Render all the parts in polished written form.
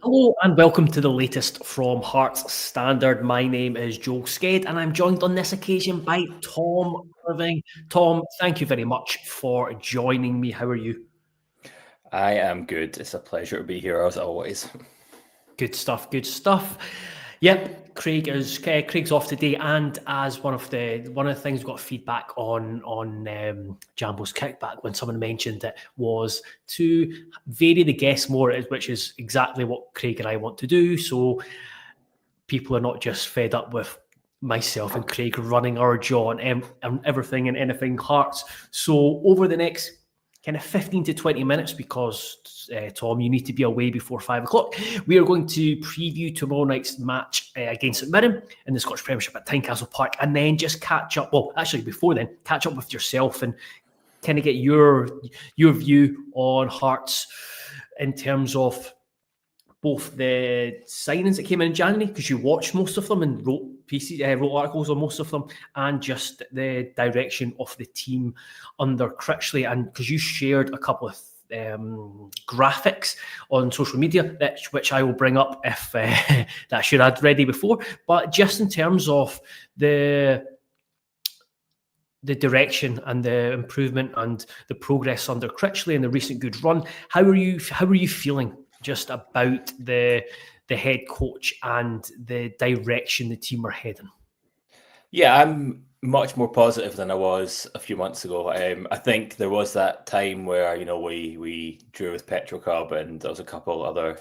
Hello and welcome to the latest from Hearts Standard. My name is Joel Sked and I'm joined on this occasion by Tom Irving. Tom, thank you very much for joining me. How are you? I am good. It's a pleasure to be here as always. Good stuff, good stuff. Yep, Craig's off today, and as one of the things we got feedback on Jambo's kickback when someone mentioned it was to vary the guests more, which is exactly what Craig and I want to do. So people are not just fed up with myself and Craig running our jaw on everything and anything Hearts. So over the next kind of 15 to 20 minutes, because Tom, you need to be away before 5 o'clock, we are going to preview tomorrow night's match against St Mirren in the Scottish Premiership at Tynecastle Park, and then just catch up. Well, actually, before then, catch up with yourself and kind of get your view on Hearts in terms of both the signings that came in January, because you watched most of them and wrote pieces, wrote articles on most of them, and just the direction of the team under Critchley, and because you shared a couple of graphics on social media, which I will bring up if that I should have ready before. But just in terms of the direction and the improvement and the progress under Critchley and the recent good run, how are you feeling just about the head coach and the direction the team are heading? Yeah, I'm much more positive than I was a few months ago. I think there was that time where we drew with Petrocub, and there was a couple other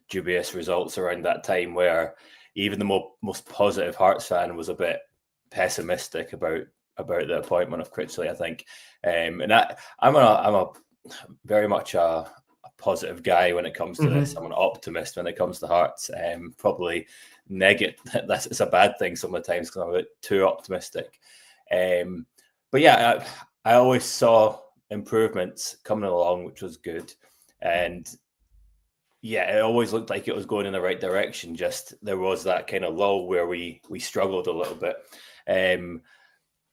dubious results around that time where even the most positive Hearts fan was a bit pessimistic about the appointment of Critchley, I think. And I'm a very much a positive guy when it comes to this. I'm an optimist when it comes to Hearts. Probably negative. It's a bad thing sometimes because I'm a bit too optimistic. But yeah, I always saw improvements coming along, which was good. And yeah, it always looked like it was going in the right direction. Just there was that kind of lull where we struggled a little bit.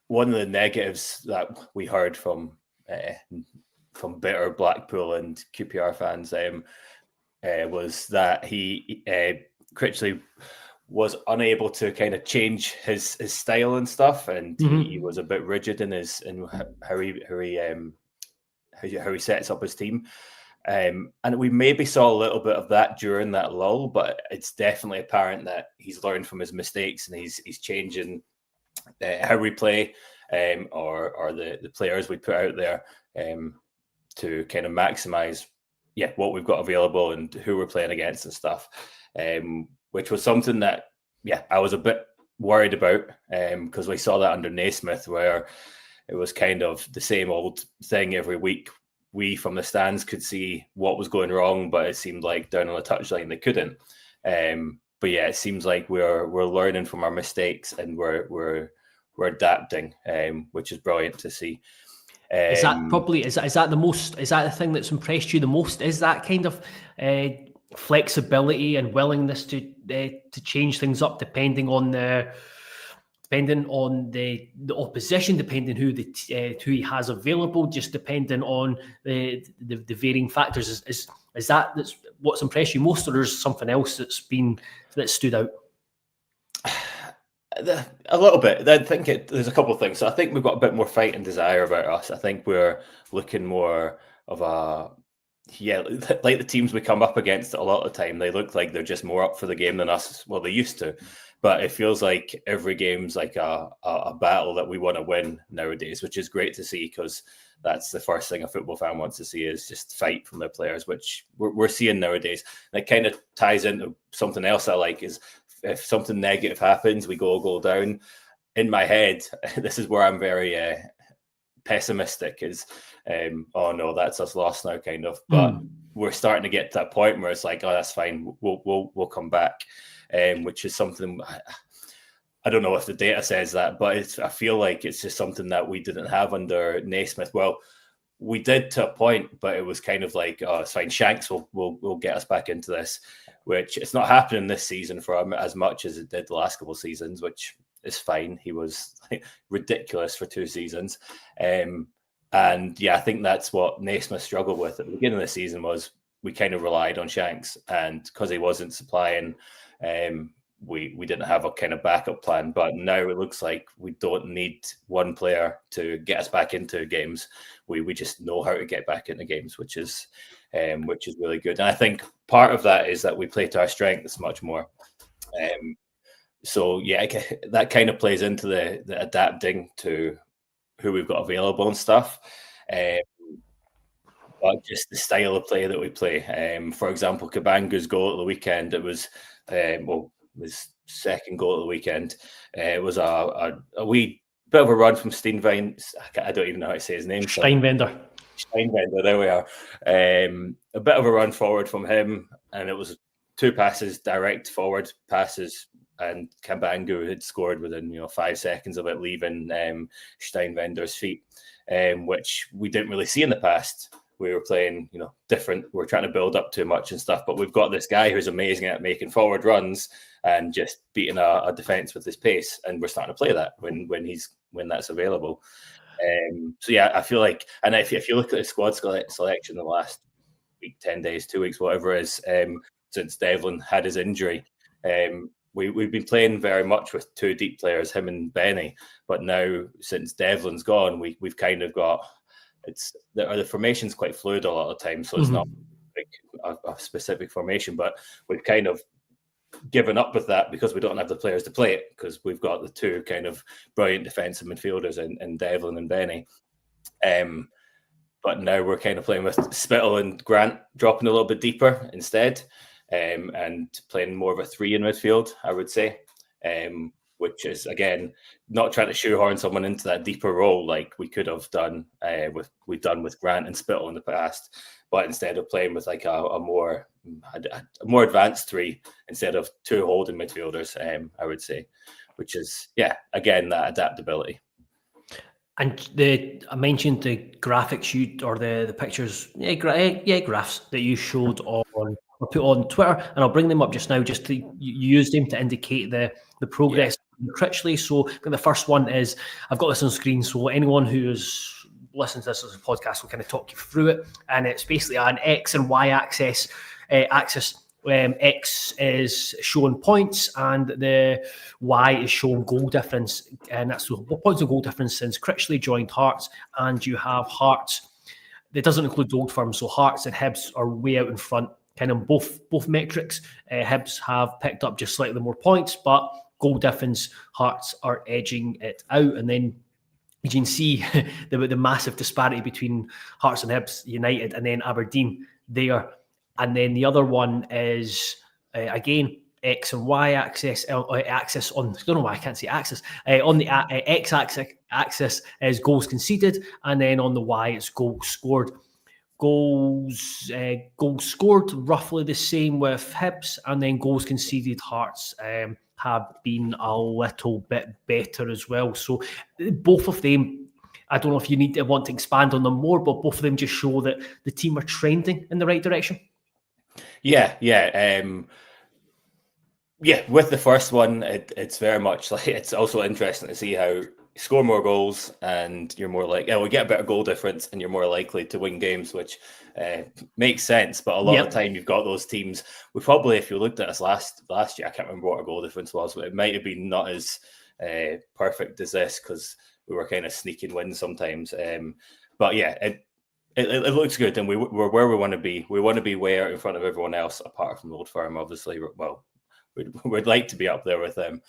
One of the negatives that we heard from bitter Blackpool and QPR fans was that Critchley was unable to kind of change his style and stuff, and he was a bit rigid in how he sets up his team. And we maybe saw a little bit of that during that lull, but it's definitely apparent that he's learned from his mistakes and he's changing how we play, or the players we put out there, to kind of maximize what we've got available and who we're playing against and stuff, which was something that I was a bit worried about, because we saw that under Naismith, where it was kind of the same old thing every week. We from the stands could see what was going wrong, but it seemed like down on the touchline they couldn't. But yeah, it seems like we're learning from our mistakes and we're adapting, which is brilliant to see. Is that the thing that's impressed you the most? Is that kind of flexibility and willingness to change things up depending on the opposition, depending who he has available, just depending on the varying factors? Is that's what's impressed you most, or there's something else that stood out? A little bit. I think there's a couple of things. So I think we've got a bit more fight and desire about us. I think we're looking more of like the teams we come up against a lot of the time, they look like they're just more up for the game than us. Well, they used to, but it feels like every game's like a battle that we want to win nowadays, which is great to see, because that's the first thing a football fan wants to see, is just fight from their players, which we're seeing nowadays. And it kind of ties into something else I like, is if something negative happens, we go down. In my head, this is where I'm very pessimistic, is oh no, that's us lost now, kind of. But we're starting to get to that point where it's like, oh, that's fine, we'll come back, which is something I don't know if the data says that, but I feel like it's just something that we didn't have under Naismith. Well, we did to a point, but it was kind of like, oh, it's fine, Shanks will get us back into this, which it's not happening this season for him as much as it did the last couple of seasons, which is fine. He was ridiculous for 2 seasons. And yeah, I think that's what Naismith struggled with at the beginning of the season, was we kind of relied on Shanks, and because he wasn't supplying, we didn't have a kind of backup plan. But now it looks like we don't need one player to get us back into games. We just know how to get back into games, which is really good. And I think part of that is that we play to our strengths much more. So yeah, that kind of plays into the adapting to who we've got available and stuff. But just the style of play that we play. For example, Kabanga's goal at the weekend, it was his second goal at the weekend. It was a wee bit of a run from Steenveen. I don't even know how to say his name. Steinbender, there we are. A bit of a run forward from him, and it was 2 passes, direct forward passes, and Kabanga had scored within 5 seconds of it leaving Steinbender's feet, which we didn't really see in the past. We were playing, different. We're trying to build up too much and stuff, but we've got this guy who's amazing at making forward runs and just beating a defense with his pace, and we're starting to play that when that's available. So yeah, I feel like, and if you look at the squad selection in the last week, 10 days, 2 weeks, whatever it is, since Devlin had his injury, we've been playing very much with 2 deep players, him and Benny. But now, since Devlin's gone, we've kind of got the formation's quite fluid a lot of the time, so it's not like a specific formation. But we've kind of given up with that because we don't have the players to play it, because we've got the 2 kind of brilliant defensive midfielders in Devlin and Benny. But now we're kind of playing with Spittle and Grant dropping a little bit deeper instead. And playing more of a 3 in midfield, I would say, which is, again, not trying to shoehorn someone into that deeper role like we could have done with Grant and Spittle in the past, but instead of playing with like a more advanced 3 instead of 2 holding midfielders, I would say, which is, again, that adaptability. And I mentioned the graphics or the pictures, graphs that you showed on or put on Twitter, and I'll bring them up just now, just to use them to indicate the progress in Critchley. So the first one is, I've got this on screen, so anyone who's listening to this as a podcast will kind of talk you through it, and it's basically an X and Y axis. X is showing points and the Y is showing goal difference, and that's the points and goal difference since Critchley joined Hearts. And you have Hearts, that doesn't include Old Firm, so Hearts and Hibs are way out in front, kind of both metrics. Hibs have picked up just slightly more points, but goal difference, Hearts are edging it out. And then you can see the massive disparity between Hearts and Hibs United, and then Aberdeen there. And then the other one is, again, X and Y axis on, I don't know why I can't say axis. On the X axis is goals conceded, and then on the Y it's goals scored. Goals scored roughly the same with Hibs, and then goals conceded, Hearts have been a little bit better as well. So both of them, I don't know if you want to expand on them more, but both of them just show that the team are trending in the right direction. Yeah. With the first one, it's very much like, it's also interesting to see how you score more goals and you're more like, we get a better goal difference and you're more likely to win games, which makes sense. But a lot of the time you've got those teams. We probably, if you looked at us last year, I can't remember what our goal difference was, but it might have been not as perfect as this, because we were kind of sneaking wins sometimes. But yeah, it looks good, and we're where we want to be. We want to be way out in front of everyone else, apart from Old Firm, obviously. Well, we'd like to be up there with them,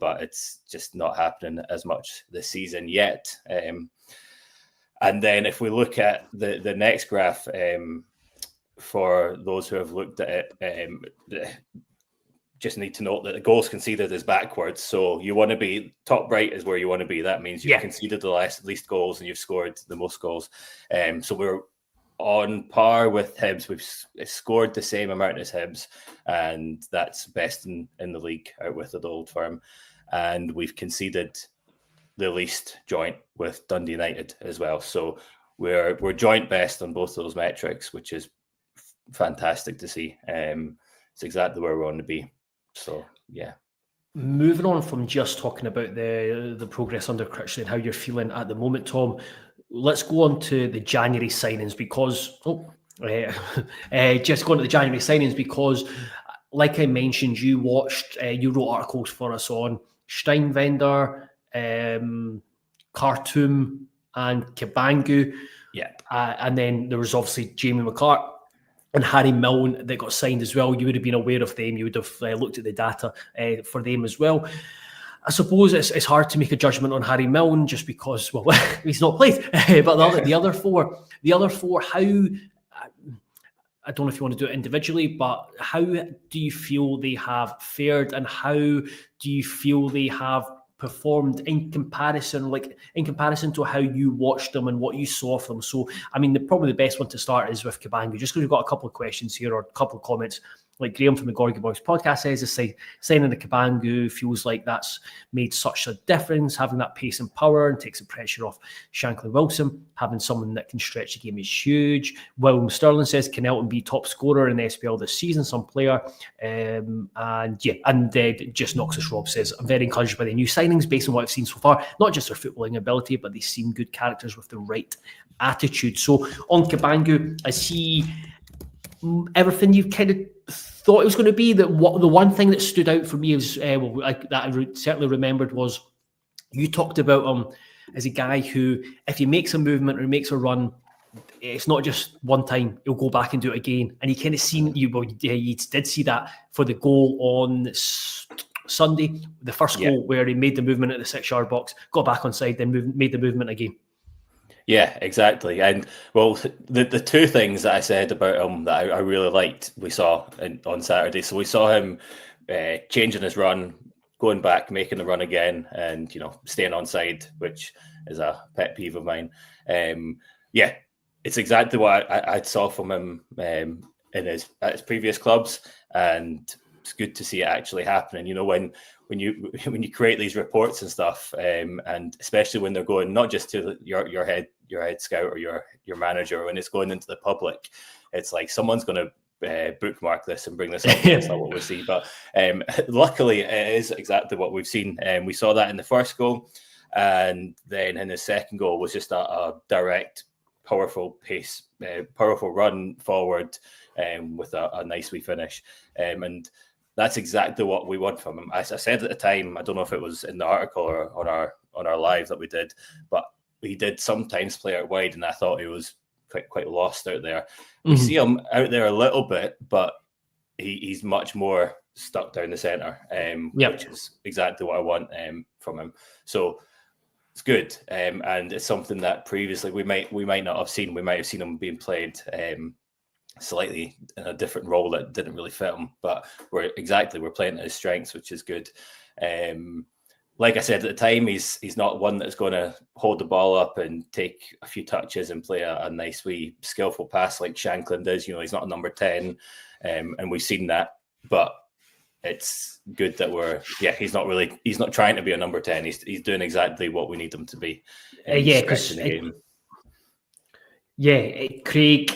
but it's just not happening as much this season yet. And then if we look at the next graph, for those who have looked at it, just need to note that the goals conceded is backwards. So you want to be top right is where you want to be. That means you've conceded the least goals and you've scored the most goals. So we're on par with Hibs. We've scored the same amount as Hibs, and that's best in the league out with the Old Firm. And we've conceded the least joint with Dundee United as well. So we're joint best on both those metrics, which is fantastic to see. It's exactly where we want to be. So yeah. Moving on from just talking about the progress under Critchley and how you're feeling at the moment, Tom, let's go on to the January signings, because just going to the January signings because, like I mentioned, you wrote articles for us on Steinwender, Khartoum, and Kabangu. Yeah. And then there was obviously Jamie McClark and Harry Milne that got signed as well. You would have been aware of them. You would have looked at the data for them as well. I suppose it's hard to make a judgment on Harry Milne just because, well, he's not played. But the other four, how, I don't know if you want to do it individually, but how do you feel they have fared and how do you feel they have performed in comparison to how you watched them and what you saw of them? So, I mean, probably the best one to start is with Kabangu, just because we've got a couple of questions here or a couple of comments. Like Graham from the Gorgie Boys podcast says, signing the Kabangu feels like that's made such a difference, having that pace and power and takes the pressure off Shankly Wilson. Having someone that can stretch the game is huge. William Sterling says, can Elton be top scorer in the SPL this season? Some player. Just Noxus Rob says, I'm very encouraged by the new signings based on what I've seen so far. Not just their footballing ability, but they seem good characters with the right attitude. So on Kabangu, I see everything you've kind of thought it was going to be. The one thing that stood out for me is that I certainly remembered was you talked about him as a guy who, if he makes a movement or he makes a run, it's not just one time, he'll go back and do it again. And he kind of seen you. Well, you did see that for the goal on Sunday, the first goal where he made the movement at the 6-yard box, got back on side, then made the movement again. Yeah, exactly. And well, the two things that I said about him that I really liked, we saw on Saturday. So we saw him changing his run, going back, making the run again, and staying on side, which is a pet peeve of mine. It's exactly what I saw from him at his previous clubs, and it's good to see it actually happening. When you create these reports and stuff, and especially when they're going not just to your head scout or your manager, when it's going into the public, it's like someone's going to bookmark this and bring this up. That's not what we see, but luckily it is exactly what we've seen. We saw that in the first goal, and then in the second goal was just a direct, powerful pace, powerful run forward, with a nice wee finish, and that's exactly what we want from him. I said at the time, I don't know if it was in the article or on our live that we did, but he did sometimes play out wide, and I thought he was quite lost out there. We see him out there a little bit, but he's much more stuck down the centre, which is exactly what I want from him. So it's good, and it's something that previously we might not have seen. We might have seen him being played slightly in a different role that didn't really fit him, but we're playing to his strengths, which is good. Like I said at the time, he's not one that's going to hold the ball up and take a few touches and play a nice wee skillful pass like Shanklin does. He's not a number 10, and we've seen that, but it's good that he's not trying to be a number 10. He's doing exactly what we need him to be. Craig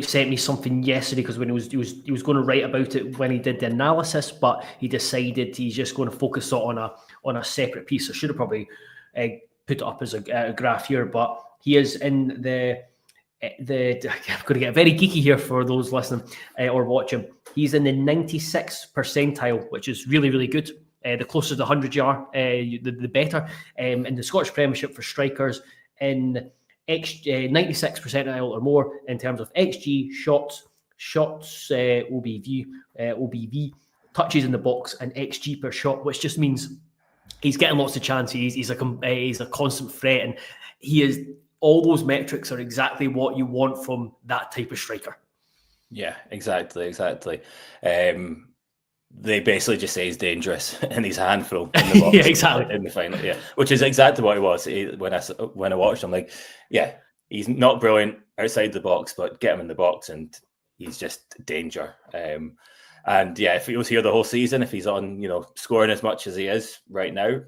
sent me something yesterday because when he was going to write about it when he did the analysis, but he decided he's just going to focus on a separate piece. I should have probably put it up as a graph here, but he is in the I'm going to get very geeky here for those listening or watching. He's in the 96th percentile, which is really, really good. The closer to 100 you are, the better. In the Scottish Premiership for strikers, in 96 percentile or more in terms of XG, shots, OBV, touches in the box, and XG per shot, which just means he's getting lots of chances. He's a constant threat, and he is. All those metrics are exactly what you want from that type of striker. Yeah, exactly. They basically just say he's dangerous and he's a handful in the box. Yeah, exactly. In the final, which is exactly what it was. When I watched him, he's not brilliant outside the box, but get him in the box and he's just danger. If he was here the whole season, if he's on, scoring as much as he is right now,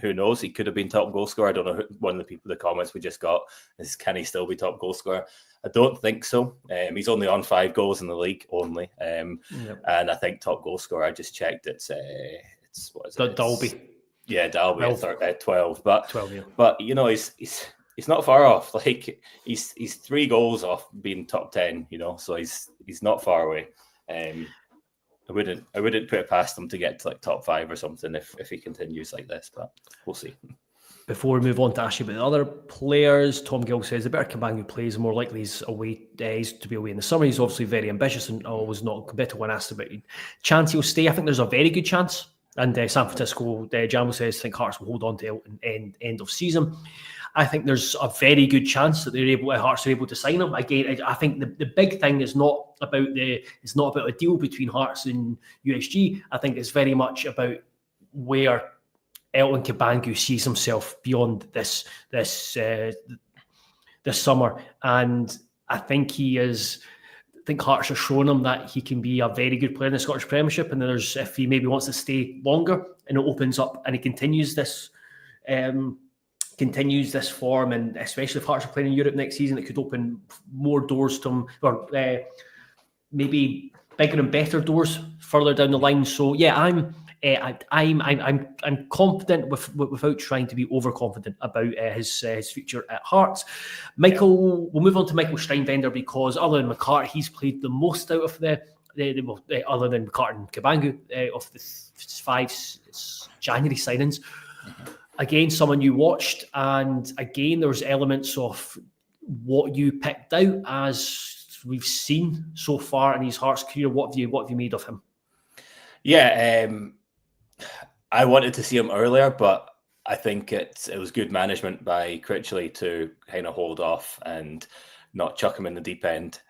who knows? He could have been top goal scorer. I don't know. One of the comments we just got is, can he still be top goal scorer? I don't think so. He's only on 5 goals in the league only. And I think top goal scorer, I just checked, it's what is it? Dalby. Yeah, Dalby 12. But 12, yeah. But he's he's not far off. Like he's 3 goals off being top 10, so he's not far away. I wouldn't put it past him to get to like top 5 or something if he continues like this, but we'll see. Before we move on to ask you about the other players, Tom Gill says the better Cabangu plays, the more likely he's to be away in the summer. He's obviously very ambitious and always not competitive when asked about chance he'll stay. I think there's a very good chance. And San Francisco, Jambo says, I think Hearts will hold on to end of season. I think there's a very good chance that Hearts are able to sign him. Again, I think the big thing is not about a deal between Hearts and USG. I think it's very much about where Elton Cabangu sees himself beyond this summer, and I think Hearts are showing him that he can be a very good player in the Scottish Premiership. And then if he maybe wants to stay longer, and it opens up and he continues this form, and especially if Hearts are playing in Europe next season, it could open more doors to him, or maybe bigger and better doors further down the line. So yeah, I'm confident without trying to be overconfident about his future at Hearts. We'll move on to Michael Steinbender, because other than McCart, he's played the most out of other than McCart and Cabangu, of the 5 January signings. Again, someone you watched, and again, there's elements of what you picked out as we've seen so far in his Hearts career. What have you made of him? Yeah, I wanted to see him earlier, but I think it was good management by Critchley to kind of hold off and not chuck him in the deep end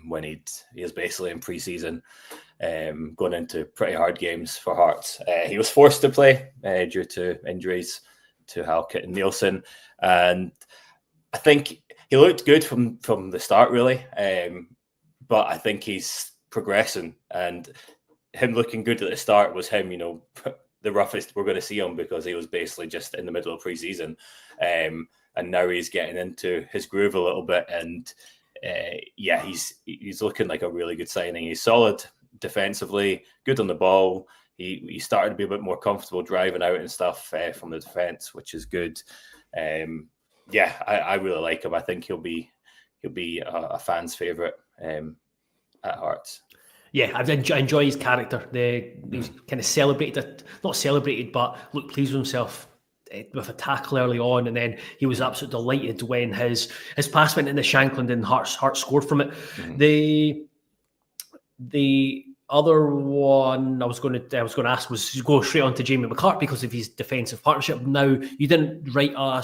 when he was basically in pre-season, going into pretty hard games for Hearts. He was forced to play due to injuries to Halkett and Nielsen, and I think he looked good from the start, really. But I think he's progressing, and him looking good at the start was him, the roughest we're going to see him, because he was basically just in the middle of pre-season. And now he's getting into his groove a little bit. And he's looking like a really good signing. He's solid defensively, good on the ball. He started to be a bit more comfortable driving out and stuff from the defense, which is good. I really like him. I think he'll be a fan's favorite at Hearts. Yeah, I enjoy his character. He's kind of not celebrated, but looked pleased with himself with a tackle early on, and then he was absolutely delighted when his pass went into Shankland and Hearts scored from it. Mm-hmm. The other one I was going to ask was to go straight on to Jamie McCart because of his defensive partnership. Now, you didn't write a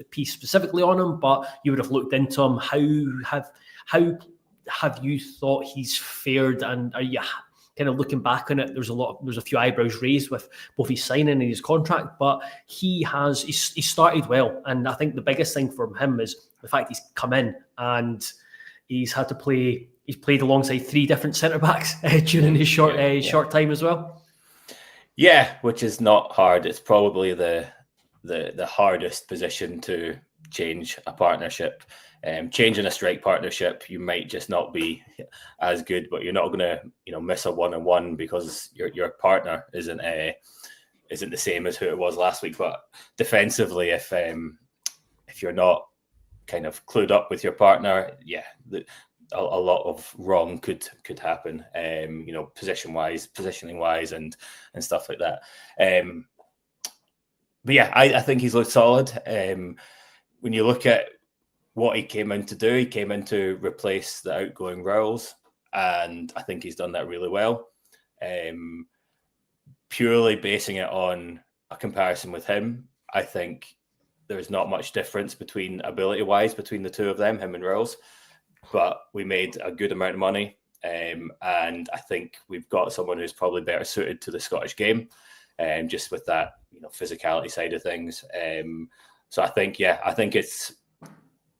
piece specifically on him, but you would have looked into him. How have you thought he's fared, and are you kind of looking back on it? There's a few eyebrows raised with both his signing and his contract, but he started well, and I think the biggest thing for him is the fact he's come in and he's had to play. He's played alongside 3 different centre backs during his short time as well. Yeah, which is not hard. It's probably the hardest position to change a partnership. Changing a strike partnership, you might just not be as good, but you're not going to miss a 1-on-1 because your partner isn't the same as who it was last week. But defensively, if you're not kind of clued up with your partner, a lot of wrong could happen. Positioning wise, and stuff like that. I think he's looked solid. When you look at what he came in to do, he came in to replace the outgoing Rowles, and I think he's done that really well. Purely basing it on a comparison with him, I think there's not much difference ability-wise between the two of them, him and Rowles, but we made a good amount of money, and I think we've got someone who's probably better suited to the Scottish game, just with that physicality side of things. So I think it's,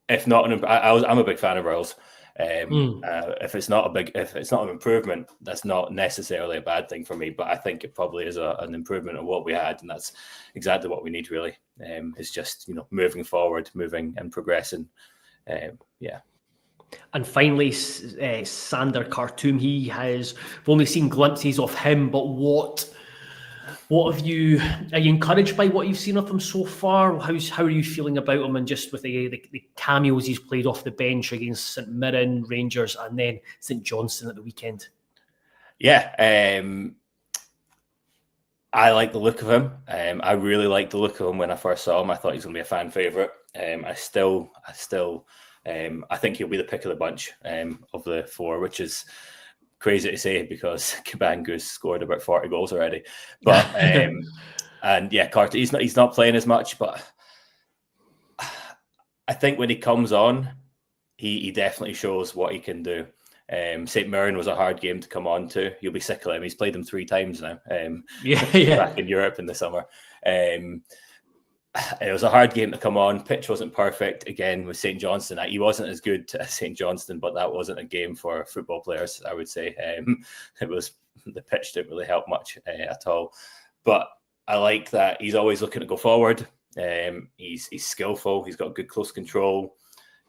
if not I'm a big fan of Rowles. If it's not an improvement, that's not necessarily a bad thing for me. But I think it probably is an improvement of what we had, and that's exactly what we need. Really, it's just moving forward, moving and progressing. And finally, Sander Khartoum. We've only seen glimpses of him, but what Are you encouraged by what you've seen of him so far? How are you feeling about him, and just with the cameos he's played off the bench against St Mirren, Rangers, and then St Johnstone at the weekend? Yeah, I like the look of him. I really liked the look of him when I first saw him. I thought he was going to be a fan favourite. I think he'll be the pick of the bunch of the four, which is crazy to say because Cabangu's scored about 40 goals already. But and yeah, Carter, he's not playing as much, but I think when he comes on, he definitely shows what he can do. St Mirren was a hard game to come on to. You'll be sick of him. He's played them 3 times now. Back in Europe in the summer. It was a hard game to come on. Pitch wasn't perfect again with St Johnstone. He wasn't as good as St Johnstone, but that wasn't a game for football players, I would say. It was the pitch didn't really help much at all. But I like that he's always looking to go forward. He's skillful. He's got good close control.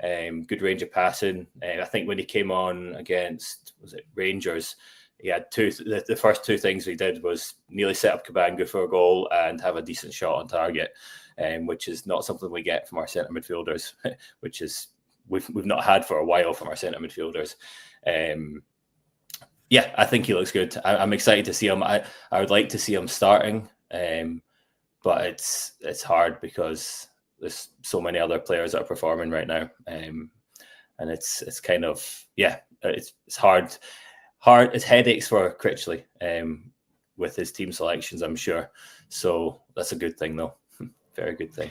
Good range of passing. I think when he came on against Rangers, he had the first 2 things he did was nearly set up Cabangu for a goal and have a decent shot on target, which is not something we get from our centre midfielders, which is we've not had for a while from our centre midfielders. Yeah, I think he looks good. I'm excited to see him. I would like to see him starting, but it's hard because there's so many other players that are performing right now, and it's kind of it's hard. It's headaches for Critchley with his team selections, I'm sure. So that's a good thing, though. Very good thing.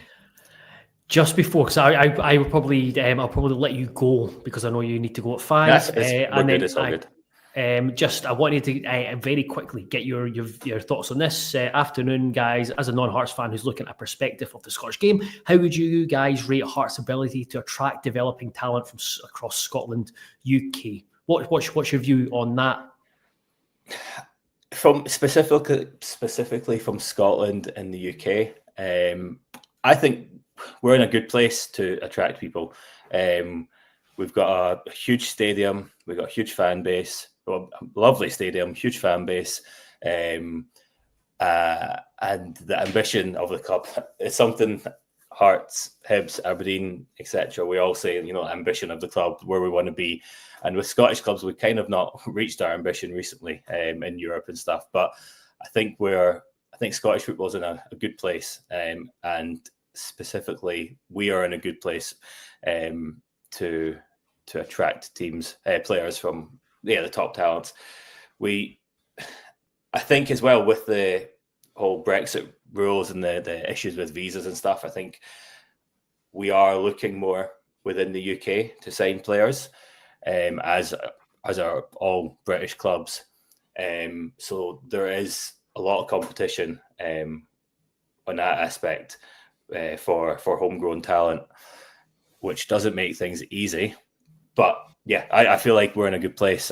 Just before, because I will probably I'll probably let you go because I know you need to go at 5. It's all good. I wanted to very quickly get your thoughts on this afternoon, guys. As a non-Hearts fan who's looking at a perspective of the Scottish game, how would you guys rate Hearts' ability to attract developing talent from across Scotland, UK? What's your view on that? From specifically from Scotland and the UK, I think we're in a good place to attract people. We've got a huge stadium. We've got a huge fan base. Well, lovely stadium, huge fan base. And the ambition of the club is something Hearts, Hibs, Aberdeen, etc. We all say, ambition of the club, where we want to be. And with Scottish clubs, we've kind of not reached our ambition recently in Europe and stuff. But I think Scottish football is in a good place, and specifically, we are in a good place to attract players from the top talents. I think as well with the whole Brexit rules and the issues with visas and stuff, I think we are looking more within the UK to sign players, as are all British clubs. So there is a lot of competition on that aspect for homegrown talent, which doesn't make things easy. But yeah, I feel like we're in a good place.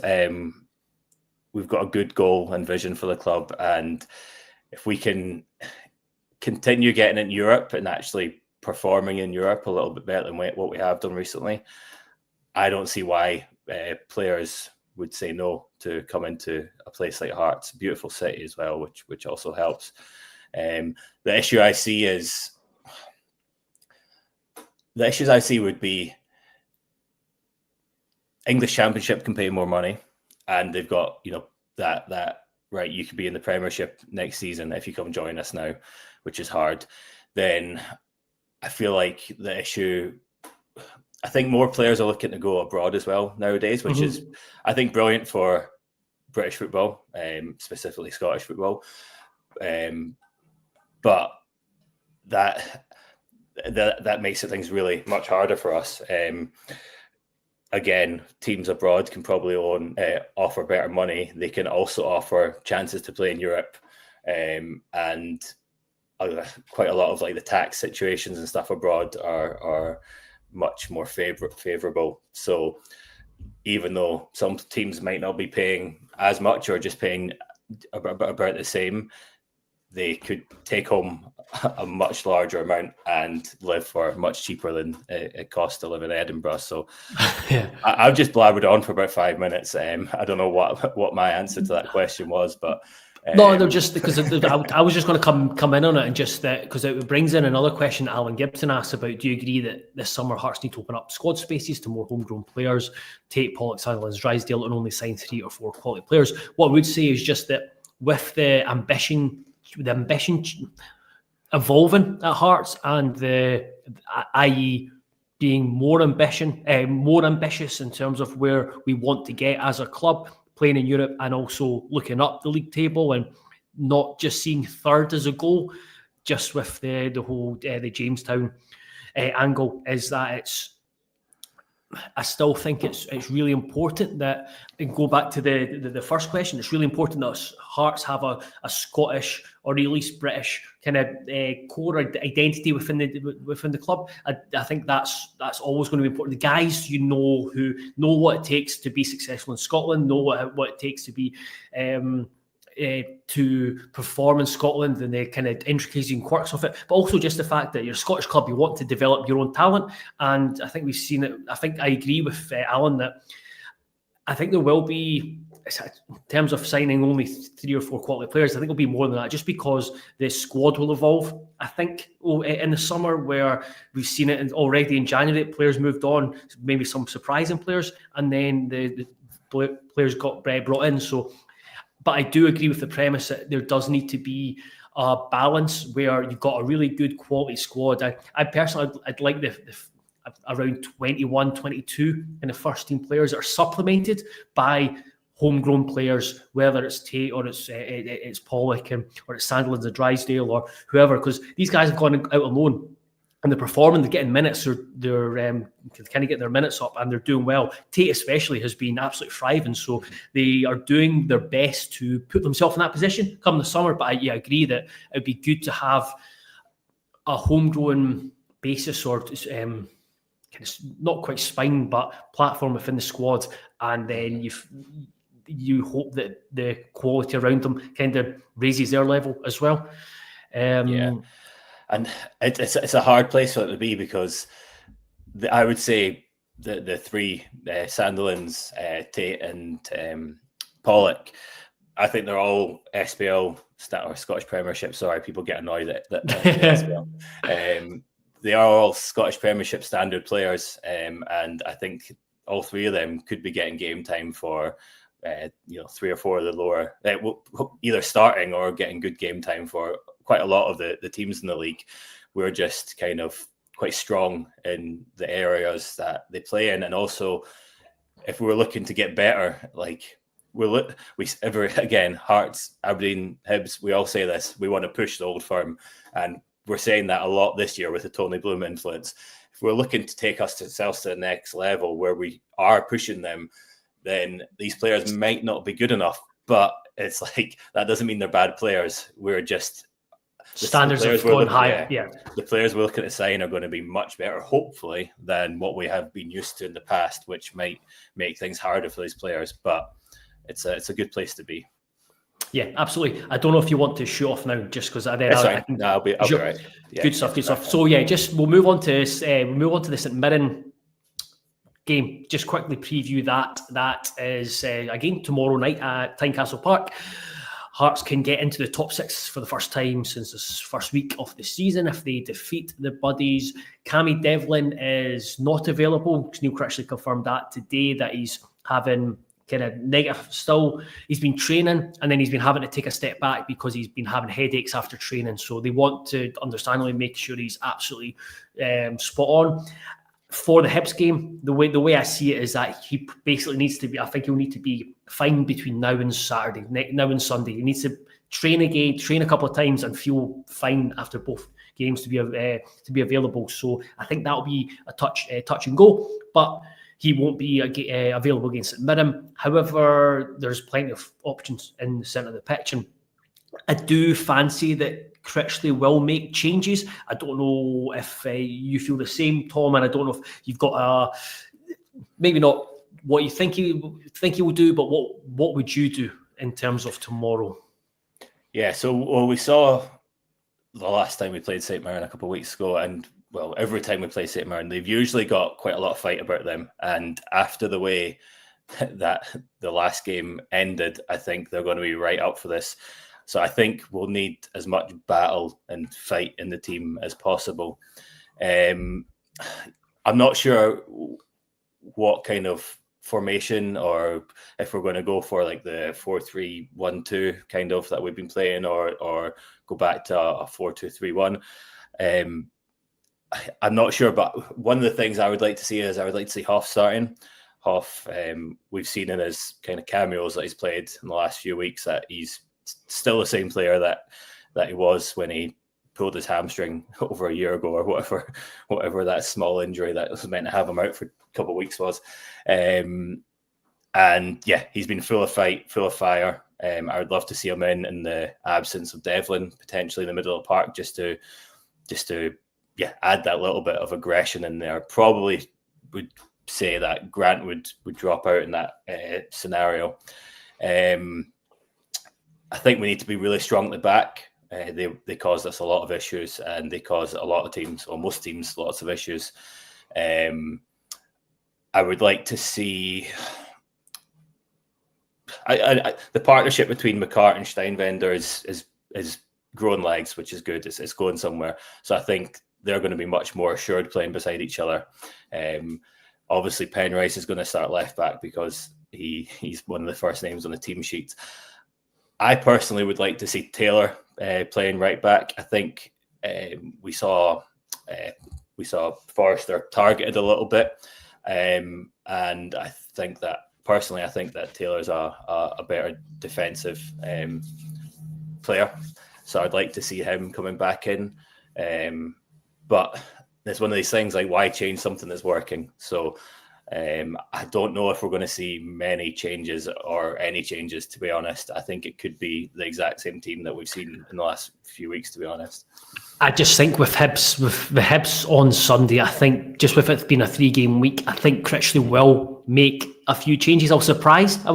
We've got a good goal and vision for the club, and if we can continue getting in Europe and actually performing in Europe a little bit better than what we have done recently, I don't see why players would say no to come into a place like Hearts. Beautiful city as well, which also helps. The issues I see would be English Championship can pay more money, and they've got that right. You could be in the Premiership next season if you come join us now, which is hard. Then I feel like the issue. I think more players are looking to go abroad as well nowadays, which is, I think, brilliant for British football, specifically Scottish football. But that makes things really much harder for us. Again, teams abroad can probably offer better money. They can also offer chances to play in Europe, and quite a lot of the tax situations and stuff abroad are much more favorable. So even though some teams might not be paying as much or just paying about the same, they could take home a much larger amount and live for much cheaper than it costs to live in Edinburgh. So yeah. I've just blabbered on for about 5 minutes. I don't know what my answer to that question was, but No, they're just because I was just going to come in on it and just because it brings in another question Alan Gibson asked about. Do you agree that this summer Hearts need to open up squad spaces to more homegrown players, take Pollock, Sutherland, Drysdale, and only sign 3 or 4 quality players? What I would say is just that with the ambition evolving at Hearts and i.e. being more ambitious in terms of where we want to get as a club, playing in Europe and also looking up the league table and not just seeing third as a goal, just with the whole the Jamestown angle, is that I still think it's really important that, and go back to the first question, it's really important that Hearts have a Scottish or at least British kind of core identity within the club. I think that's always going to be important. The guys who know what it takes to be successful in Scotland, know what it takes to be to perform in Scotland and the kind of intricacies and quirks of it, but also just the fact that you're a Scottish club, you want to develop your own talent. And I think we've seen it. I think I agree with Alan that I think there will be, in terms of signing only 3 or 4 quality players, I think it'll be more than that, just because the squad will evolve. I think in the summer, where we've seen it already in January, players moved on, maybe some surprising players, and then the players got brought in. But I do agree with the premise that there does need to be a balance where you've got a really good quality squad. I personally, I'd like the around 21, 22 in the first team players that are supplemented by homegrown players, whether it's Tate or it's Pollock or it's Sandlands or Drysdale or whoever, because these guys have gone out on loan and they're performing, they're getting minutes, they're kind of getting their minutes up and they're doing well. Tate especially has been absolutely thriving, so they are doing their best to put themselves in that position come the summer. But I agree that it would be good to have a homegrown basis or kind of not quite spine, but platform within the squad, and then you hope that the quality around them kind of raises their level as well. And it's a hard place for it to be, because I would say the 3 Sandilands, Tate and Pollock, I think they're all SPL or Scottish Premiership. Sorry, people get annoyed at that. SPL. They are all Scottish Premiership standard players, and I think all 3 of them could be getting game time for 3 or 4 of the lower, either starting or getting good game time for quite a lot of the teams in the league. We're just kind of quite strong in the areas that they play in, and also if we're looking to get better, like again, Hearts, Aberdeen, Hibs, we all say this, we want to push the old firm, and we're saying that a lot this year with the Tony Bloom influence. If we're looking to take ourselves to the next level where we are pushing them, then these players might not be good enough. But it's like, that doesn't mean they're bad players. We're just standards have gone higher. Yeah, the players we're looking to sign are going to be much better, hopefully, than what we have been used to in the past, which might make things harder for these players. But it's a good place to be. Yeah, absolutely. I don't know if you want to shoot off now, just because I'll be right. Yeah, good stuff. So yeah, we'll move on to the St Mirren game. Just quickly preview that. That is again tomorrow night at Tynecastle Park. Hearts can get into the top 6 for the first time since this first week of the season if they defeat the Buddies. Cammy Devlin is not available. Neil Critchley confirmed that today, that he's having kind of negative still. He's been training and then he's been having to take a step back because he's been having headaches after training. So they want to understandably make sure he's absolutely spot on. For the Hibs game, the way I see it is that he basically needs to be, I think he'll need to be fine between now and Sunday. He needs to train a couple of times and feel fine after both games to be available. So I think that'll be a touch and go, but he won't be available against St Mirren. However, there's plenty of options in the centre of the pitch, and I do fancy that Critchley will make changes. I don't know if you feel the same, Tom, and I don't know if you've got maybe not what you think he will do, but what would you do in terms of tomorrow? Yeah, so we saw the last time we played St Mirren a couple of weeks ago, and every time we play St Mirren, they've usually got quite a lot of fight about them. And after the way that the last game ended, I think they're going to be right up for this. So I think we'll need as much battle and fight in the team as possible. I'm not sure what kind of formation, or if we're going to go for like the 4-3-1-2 kind of that we've been playing, or go back to a 4-2-3-1. I'm not sure, but one of the things I would like to see is Hoff starting. Hoff, we've seen in his kind of cameos that he's played in the last few weeks that he's still the same player that he was when he pulled his hamstring over a year ago, or whatever that small injury that was meant to have him out for a couple of weeks was. And yeah, he's been full of fight, full of fire. I would love to see him in the absence of Devlin, potentially in the middle of the park, just to add that little bit of aggression in there. Probably would say that Grant would drop out in that scenario. I think we need to be really strong at the back. They caused us a lot of issues, and they cause a lot of teams, or most teams, lots of issues. I would like to see the partnership between McCart and Steinwender is growing legs, which is good. It's going somewhere. So I think they're going to be much more assured playing beside each other. Obviously, Penrice is going to start left back because he's one of the first names on the team sheet. I personally would like to see Taylor playing right back. I think we saw Forrester targeted a little bit, and I think that Taylor's a better defensive player. So I'd like to see him coming back in. But it's one of these things, like, why change something that's working? So I don't know if we're going to see many changes or any changes, to be honest. I think it could be the exact same team that we've seen in the last few weeks, to be honest. I just think with the Hibs on Sunday, I think just with it being a 3-game week, I think Critchley will make a few changes. I was surprised. I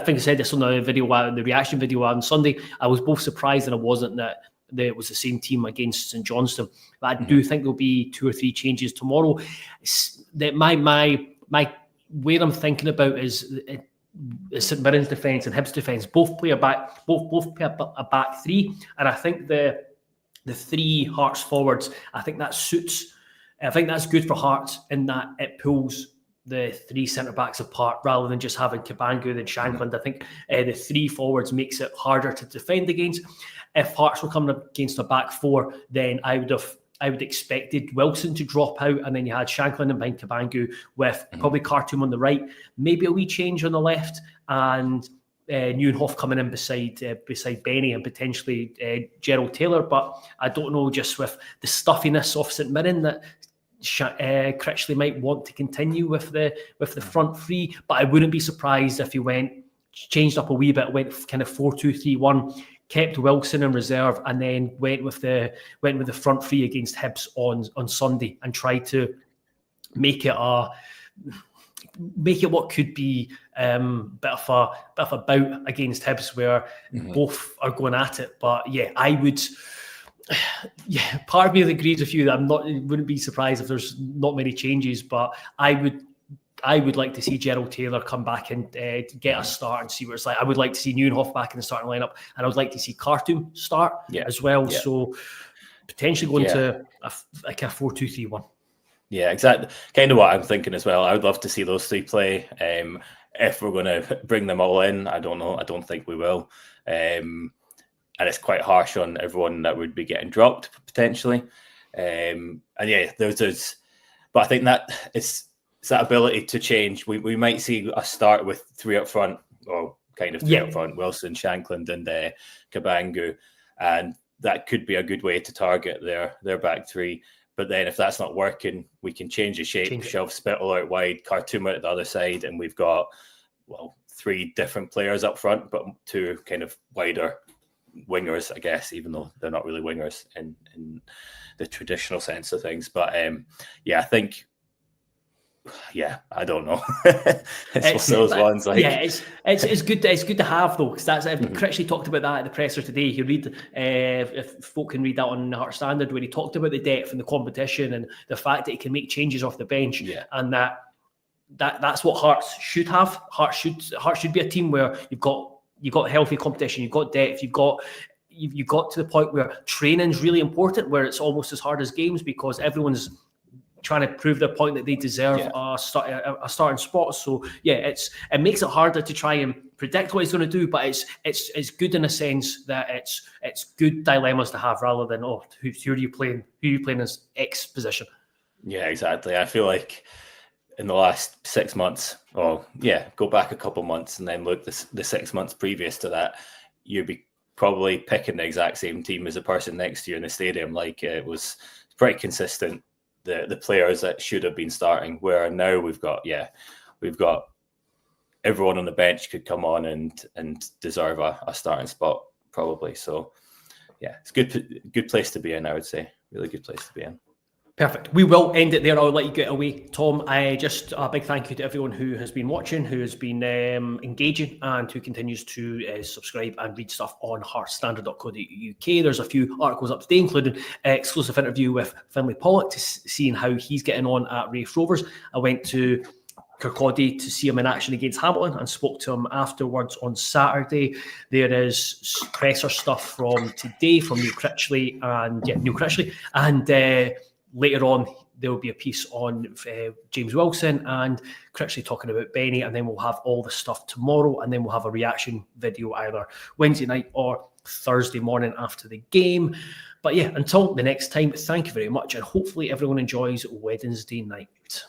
think I said this on the reaction video on Sunday. I was both surprised and I wasn't that it was the same team against St Johnstone. But I do think there'll be 2 or 3 changes tomorrow. That my way I'm thinking about is St Mirren's defence and Hibs' defence both play a back three, and I think the 3 Hearts forwards, I think that suits. I think that's good for Hearts in that it pulls the 3 centre backs apart rather than just having Cabangu and Shankland. I think the 3 forwards makes it harder to defend against. If Hearts were coming up against a back 4, then I would expected Wilson to drop out, and then you had Shankland and behind Cabangu with probably Khartoum on the right, maybe a wee change on the left, and Neuenhoff coming in beside Benny, and potentially Gerald Taylor. But I don't know, just with the stuffiness of St Mirren, that Critchley might want to continue with the front 3. But I wouldn't be surprised if he changed up a wee bit, went kind of 4-2-3-1. Kept Wilson in reserve, and then went with the front 3 against Hibs on Sunday, and tried to make it what could be bit of a bout against Hibs, where both are going at it. But yeah, part of me agrees with you that wouldn't be surprised if there's not many changes, but I would like to see Gerald Taylor come back and get a start and see what it's like. I would like to see Neuenhoff back in the starting lineup, and I would like to see Khartoum start as well. Yeah. So potentially going to a 4-2-3-1. Yeah, exactly. Kind of what I'm thinking as well. I would love to see those 3 play. If we're going to bring them all in, I don't know. I don't think we will. And it's quite harsh on everyone that would be getting dropped potentially. And yeah, there's. But I think that it's that ability to change. We might see a start with 3 up front, or kind of 3 up front, Wilson, Shankland and Cabangu, and that could be a good way to target their back 3. But then if that's not working, we can change the shape, shove Spittle out wide, Khartoum out at the other side, and we've got 3 different players up front, but 2 kind of wider wingers, I guess, even though they're not really wingers in the traditional sense of things. But I think. Yeah, I don't know. it's one of those ones. Like, it's good. It's good to have though, because that's. Critchley talked about that at the presser today. He read if folk can read that on the Heart Standard, where he talked about the depth and the competition and the fact that he can make changes off the bench, and that's what Hearts should have. Hearts should be a team where you've got you've got healthy competition, you've got depth, you've got to the point where training's really important, where it's almost as hard as games because everyone's trying to prove their point that they deserve a starting spot. So it makes it harder to try and predict what he's going to do, but it's good in a sense that it's good dilemmas to have rather than who are you playing? Who are you playing as X position? Yeah, exactly. I feel like in the last 6 months, go back a couple months and then look the 6 months previous to that, you'd be probably picking the exact same team as the person next to you in the stadium. Like it was pretty consistent. The players that should have been starting, where now we've got everyone on the bench could come on and deserve a starting spot probably. So it's good place to be in, I would say. Really good place to be in. Perfect. We will end it there. I'll let you get away, Tom. Just a big thank you to everyone who has been watching, who has been engaging, and who continues to subscribe and read stuff on heartstandard.co.uk. There's a few articles up today, including an exclusive interview with Finlay Pollock to seeing how he's getting on at Raith Rovers. I went to Kirkcaldy to see him in action against Hamilton and spoke to him afterwards on Saturday. There is presser stuff from today from Neil Critchley and later on, there will be a piece on James Wilson and Critchley talking about Benny, and then we'll have all the stuff tomorrow, and then we'll have a reaction video either Wednesday night or Thursday morning after the game. But until the next time, thank you very much, and hopefully everyone enjoys Wednesday night.